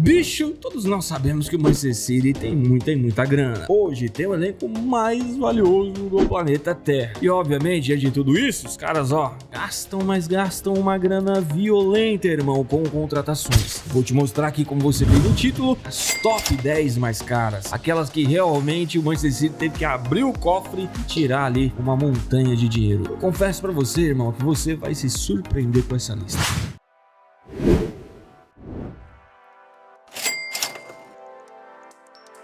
Bicho, todos nós sabemos que o Manchester City tem muita grana. Hoje tem o elenco mais valioso do planeta Terra. E obviamente, diante de tudo isso, os caras, gastam uma grana violenta, irmão, com contratações. Vou te mostrar aqui, como você viu no título, as top 10 mais caras. Aquelas que realmente o Manchester City teve que abrir o cofre e tirar ali uma montanha de dinheiro. Eu confesso pra você, irmão, que você vai se surpreender com essa lista.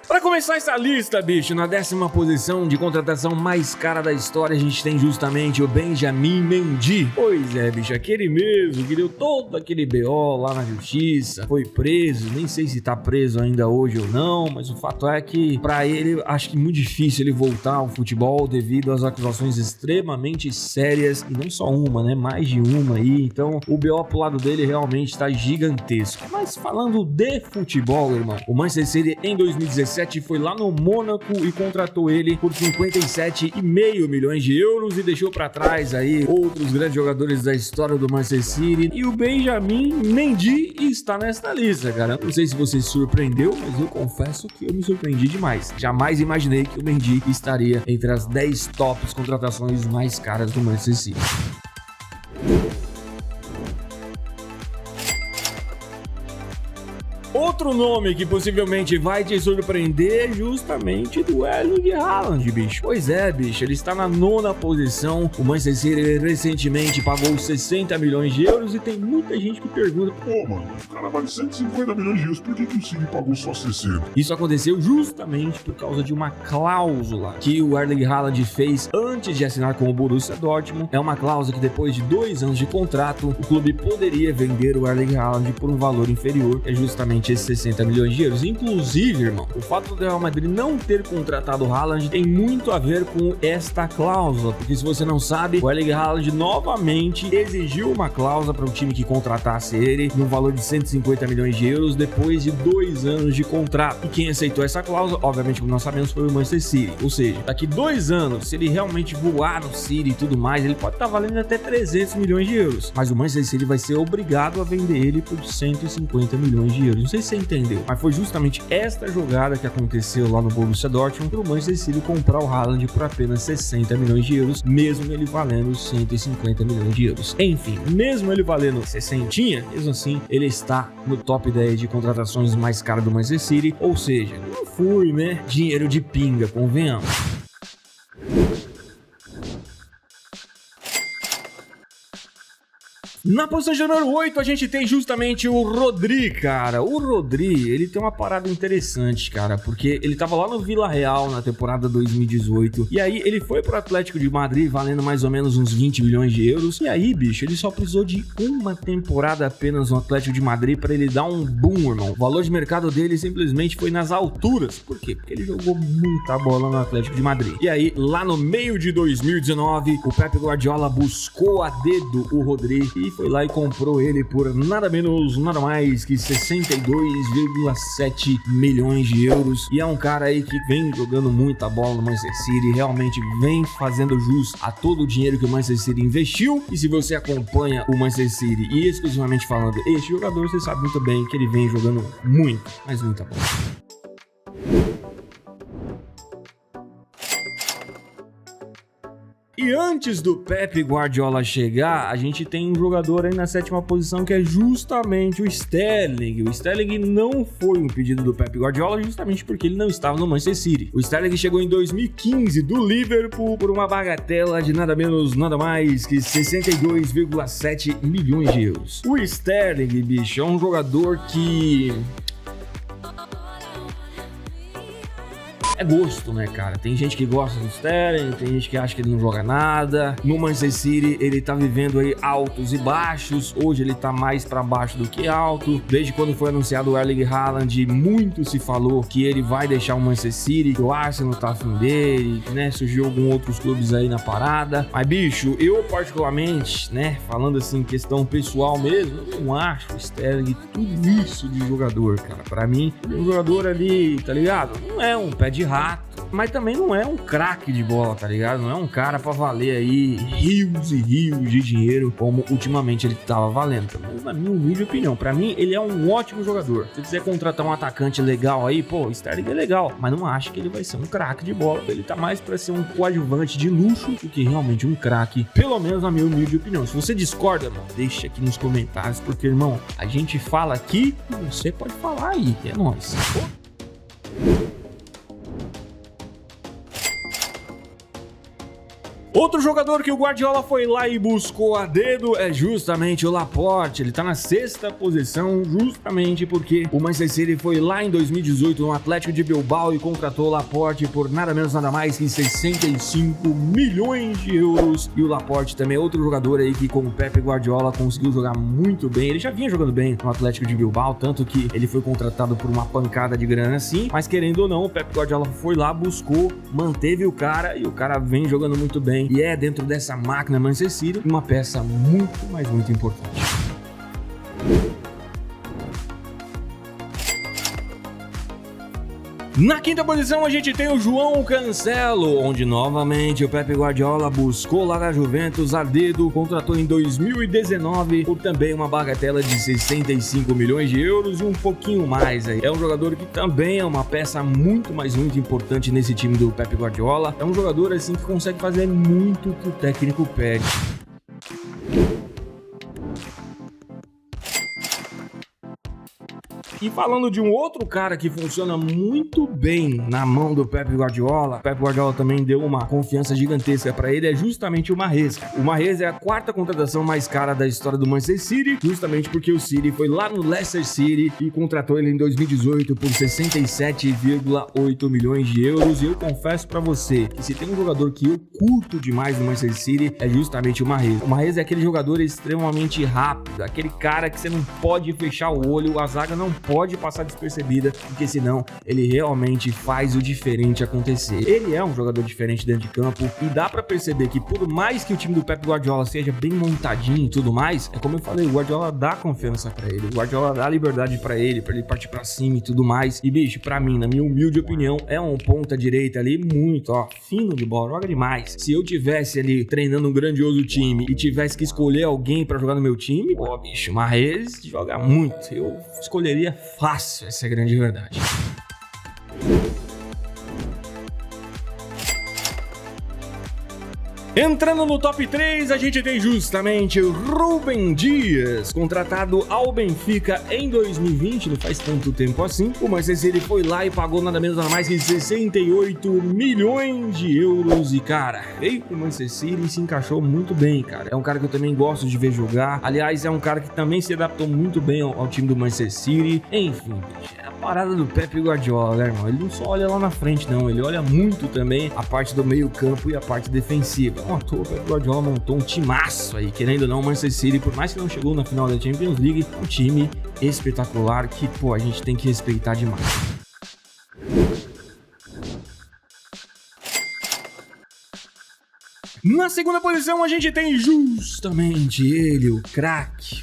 Para começar essa lista, bicho, na 10ª posição de contratação mais cara da história, a gente tem justamente o Benjamin Mendy. Pois é, bicho, aquele mesmo que deu todo aquele BO lá na justiça, foi preso, nem sei se tá preso ainda hoje ou não, mas o fato é que pra ele, acho que muito difícil ele voltar ao futebol devido às acusações extremamente sérias, e não só uma, né, mais de uma aí, então o BO pro lado dele realmente tá gigantesco. Mas falando de futebol, irmão, o Manchester City em 2017 foi lá no Mônaco e contratou ele por 57,5 milhões de euros e deixou para trás aí outros grandes jogadores da história do Manchester City, e o Benjamin Mendy está nessa lista, cara. Não sei se você se surpreendeu, mas eu confesso que eu me surpreendi demais. Jamais imaginei que o Mendy estaria entre as 10 tops contratações mais caras do Manchester City. Outro nome que possivelmente vai te surpreender é justamente do Erling Haaland, bicho. Pois é, bicho, ele está na 9ª posição. O Manchester City recentemente pagou 60 milhões de euros e tem muita gente que pergunta: pô, mano, o cara vale 150 milhões de euros, por que o City pagou só 60? Isso aconteceu justamente por causa de uma cláusula que o Erling Haaland fez antes de assinar com o Borussia Dortmund. É uma cláusula que depois de 2 anos de contrato, o clube poderia vender o Erling Haaland por um valor inferior, é justamente esses 60 milhões de euros. Inclusive, irmão, o fato do Real Madrid não ter contratado o Haaland tem muito a ver com esta cláusula, porque se você não sabe, o Erling Haaland novamente exigiu uma cláusula para o time que contratasse ele no valor de 150 milhões de euros depois de 2 anos de contrato. E quem aceitou essa cláusula, obviamente, como nós sabemos, foi o Manchester City. Ou seja, daqui 2 anos, se ele realmente voar no City e tudo mais, ele pode estar valendo até 300 milhões de euros. Mas o Manchester City vai ser obrigado a vender ele por 150 milhões de euros. Não sei se você entendeu, mas foi justamente esta jogada que aconteceu lá no Borussia Dortmund para o Manchester City comprar o Haaland por apenas 60 milhões de euros, mesmo ele valendo 150 milhões de euros. Enfim, mesmo ele valendo 60, mesmo assim, ele está no top 10 de contratações mais caras do Manchester City, ou seja, não foi, né, dinheiro de pinga, convenhamos. Na posição de número 8, a gente tem justamente o Rodri, cara. O Rodri, ele tem uma parada interessante, cara, porque ele tava lá no Vila Real na temporada 2018, e aí ele foi pro Atlético de Madrid valendo mais ou menos uns 20 milhões de euros, e aí, bicho, ele só precisou de uma temporada apenas no Atlético de Madrid pra ele dar um boom, irmão. O valor de mercado dele simplesmente foi nas alturas. Por quê? Porque ele jogou muita bola no Atlético de Madrid. E aí, lá no meio de 2019, o Pep Guardiola buscou a dedo o Rodri e foi lá e comprou ele por nada menos, nada mais que 62,7 milhões de euros. E é um cara aí que vem jogando muita bola no Manchester City, realmente vem fazendo jus a todo o dinheiro que o Manchester City investiu. E se você acompanha o Manchester City e exclusivamente falando este jogador, você sabe muito bem que ele vem jogando muito, mas muita bola. E antes do Pep Guardiola chegar, a gente tem um jogador aí na 7ª posição que é justamente o Sterling. O Sterling não foi um pedido do Pep Guardiola justamente porque ele não estava no Manchester City. O Sterling chegou em 2015 do Liverpool por uma bagatela de nada menos, nada mais que 62,7 milhões de euros. O Sterling, bicho, é um jogador que... é gosto, né, cara? Tem gente que gosta do Sterling, tem gente que acha que ele não joga nada. No Manchester City, ele tá vivendo aí altos e baixos. Hoje ele tá mais pra baixo do que alto. Desde quando foi anunciado o Erling Haaland, muito se falou que ele vai deixar o Manchester City, que o Arsenal tá afim dele, né? Surgiu alguns outros clubes aí na parada. Mas, bicho, eu particularmente, né, falando assim, questão pessoal mesmo, eu não acho o Sterling tudo isso de jogador, cara. Pra mim, um jogador ali, tá ligado? Não é um pé de rato, mas também não é um craque de bola, tá ligado? Não é um cara pra valer aí rios e rios de dinheiro, como ultimamente ele tava valendo. Pelo menos na minha humilde opinião. Pra mim, ele é um ótimo jogador. Se quiser contratar um atacante legal aí, pô, o Sterling é legal, mas não acho que ele vai ser um craque de bola. Ele tá mais pra ser um coadjuvante de luxo do que realmente um craque, pelo menos na minha humilde opinião. Se você discorda, mano, deixa aqui nos comentários, porque, irmão, a gente fala aqui e você pode falar aí. É nóis. Outro jogador que o Guardiola foi lá e buscou a dedo é justamente o Laporte. Ele tá na 6ª posição justamente porque o Manchester City foi lá em 2018 no Atlético de Bilbao e contratou o Laporte por nada menos nada mais que 65 milhões de euros. E o Laporte também é outro jogador aí que com o Pep Guardiola conseguiu jogar muito bem. Ele já vinha jogando bem no Atlético de Bilbao, tanto que ele foi contratado por uma pancada de grana assim, mas querendo ou não, o Pep Guardiola foi lá, buscou, manteve o cara e o cara vem jogando muito bem. E é dentro dessa máquina Manchester City uma peça muito, mas muito importante. Na 5ª posição a gente tem o João Cancelo, onde novamente o Pep Guardiola buscou lá na Juventus a dedo, contratou em 2019 por também uma bagatela de 65 milhões de euros e um pouquinho mais aí. É um jogador que também é uma peça muito, mas muito importante nesse time do Pep Guardiola. É um jogador assim que consegue fazer muito o que o técnico pede. E falando de um outro cara que funciona muito bem na mão do Pep Guardiola, o Pep Guardiola também deu uma confiança gigantesca para ele, é justamente o Mahrez. O Mahrez é a 4ª contratação mais cara da história do Manchester City, justamente porque o City foi lá no Leicester City e contratou ele em 2018 por 67,8 milhões de euros. E eu confesso para você que se tem um jogador que eu curto demais no Manchester City, é justamente o Mahrez. O Mahrez é aquele jogador extremamente rápido, aquele cara que você não pode fechar o olho, a zaga não pode passar despercebida, porque senão ele realmente faz o diferente acontecer. Ele é um jogador diferente dentro de campo e dá pra perceber que por mais que o time do Pep Guardiola seja bem montadinho e tudo mais, é como eu falei, o Guardiola dá confiança pra ele, o Guardiola dá liberdade pra ele partir pra cima e tudo mais. E bicho, pra mim, na minha humilde opinião, é um ponta direita ali muito, ó, fino de bola, joga demais. Se eu tivesse ali treinando um grandioso time e tivesse que escolher alguém pra jogar no meu time, pô, bicho, Mahrez joga muito. Eu escolheria fácil, essa é a grande verdade. Entrando no top 3, a gente tem justamente o Rúben Dias, contratado ao Benfica em 2020, não faz tanto tempo assim. O Manchester City foi lá e pagou nada menos nada mais que 68 milhões de euros. E cara, veio pro Manchester City e se encaixou muito bem, cara. É um cara que eu também gosto de ver jogar. Aliás, é um cara que também se adaptou muito bem ao time do Manchester City. Enfim, é a parada do Pep Guardiola, né, irmão? Ele não só olha lá na frente, não. Ele olha muito também a parte do meio campo e a parte defensiva. Não à toa, o Pep Guardiola montou um timaço aí, querendo ou não, o Manchester City, por mais que não chegou na final da Champions League, é um time espetacular que, pô, a gente tem que respeitar demais. Na 2ª posição a gente tem justamente ele, o craque,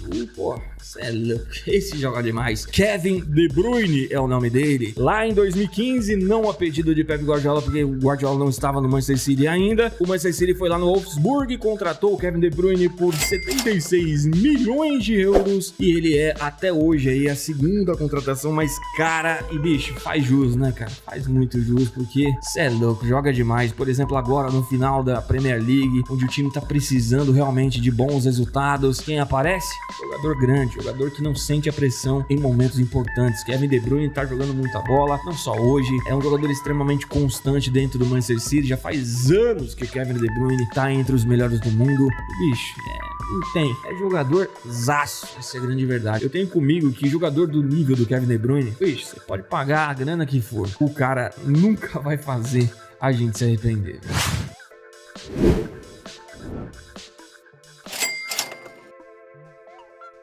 esse joga demais. Kevin De Bruyne é o nome dele. Lá em 2015, não a pedido de Pep Guardiola, porque o Guardiola não estava no Manchester City ainda, o Manchester City foi lá no Wolfsburg e contratou o Kevin De Bruyne por 76 milhões de euros e ele é até hoje aí a 2ª contratação mais cara e bicho, faz jus, né, cara? Faz muito jus, porque cê é louco, joga demais. Por exemplo, agora no final da Premier League, onde o time tá precisando realmente de bons resultados, quem aparece? Jogador grande, jogador que não sente a pressão em momentos importantes. Kevin De Bruyne tá jogando muita bola, não só hoje, é um jogador extremamente constante dentro do Manchester City, já faz anos que o Kevin De Bruyne tá entre os melhores do mundo. Bicho, não tem, é jogador zaço, essa é a grande verdade. Eu tenho comigo que jogador do nível do Kevin De Bruyne, bicho, você pode pagar a grana que for, o cara nunca vai fazer a gente se arrepender.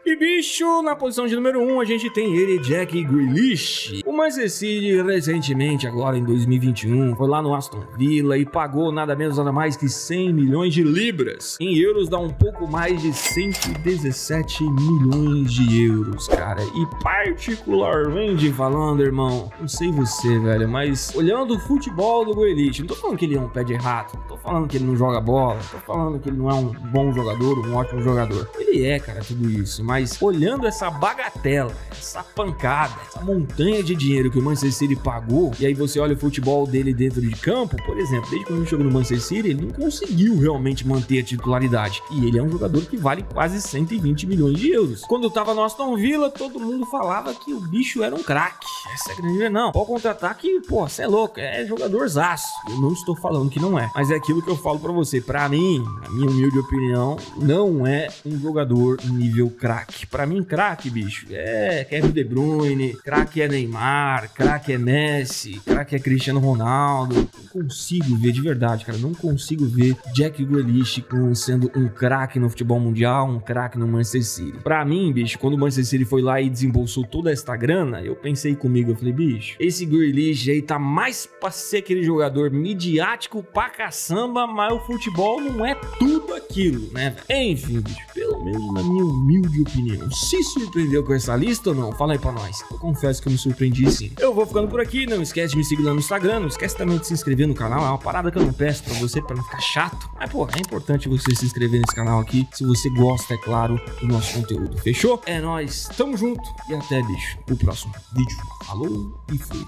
E bicho, na posição de número 1 a gente tem ele, Jack Grealish. O Manchester City recentemente, agora em 2021, foi lá no Aston Villa e pagou nada menos nada mais que 100 milhões de libras. Em euros dá um pouco mais de 117 milhões de euros, cara. E particularmente falando, irmão, não sei você, velho, mas olhando o futebol do Grealish, não tô falando que ele é um pé de rato, não tô falando que ele não joga bola, não tô falando que ele não é um bom jogador, um ótimo jogador. Ele é, cara, tudo isso, mas olhando essa bagatela, essa pancada, essa montanha de dinheiro que o Manchester City pagou, e aí você olha o futebol dele dentro de campo, por exemplo, desde quando ele chegou no Manchester City, ele não conseguiu realmente manter a titularidade. E ele é um jogador que vale quase 120 milhões de euros. Quando eu tava no Aston Villa, todo mundo falava que o bicho era um craque. Essa é a grande... Não, pode contratar que, pô, você é louco, é jogadorzaço. Eu não estou falando que não é, mas é aquilo que eu falo pra você. Pra mim, na minha humilde opinião, não é um jogador nível craque. Pra mim, craque, bicho, é Kevin De Bruyne, craque é Neymar, craque é Messi, craque é Cristiano Ronaldo. Não consigo ver, de verdade, cara, não consigo ver Jack Grealish sendo um craque no futebol mundial, um craque no Manchester City. Pra mim, bicho, quando o Manchester City foi lá e desembolsou toda esta grana, eu pensei comigo, eu falei, bicho, esse Grealish aí tá mais pra ser aquele jogador midiático pra caçamba, mas o futebol não é tudo aquilo, né? Enfim, bicho, pelo menos na minha humilde opinião, se surpreendeu com essa lista ou não? Fala aí pra nós. Eu confesso que eu me surpreendi sim. Eu vou ficando por aqui, não esquece de me seguir lá no Instagram, não esquece também de se inscrever no canal, é uma parada que eu não peço pra você, pra não ficar chato, mas pô, é importante você se inscrever nesse canal aqui, se você gosta, é claro, do nosso conteúdo, fechou? É nóis, tamo junto e até, bicho, o próximo vídeo. Falou e fui.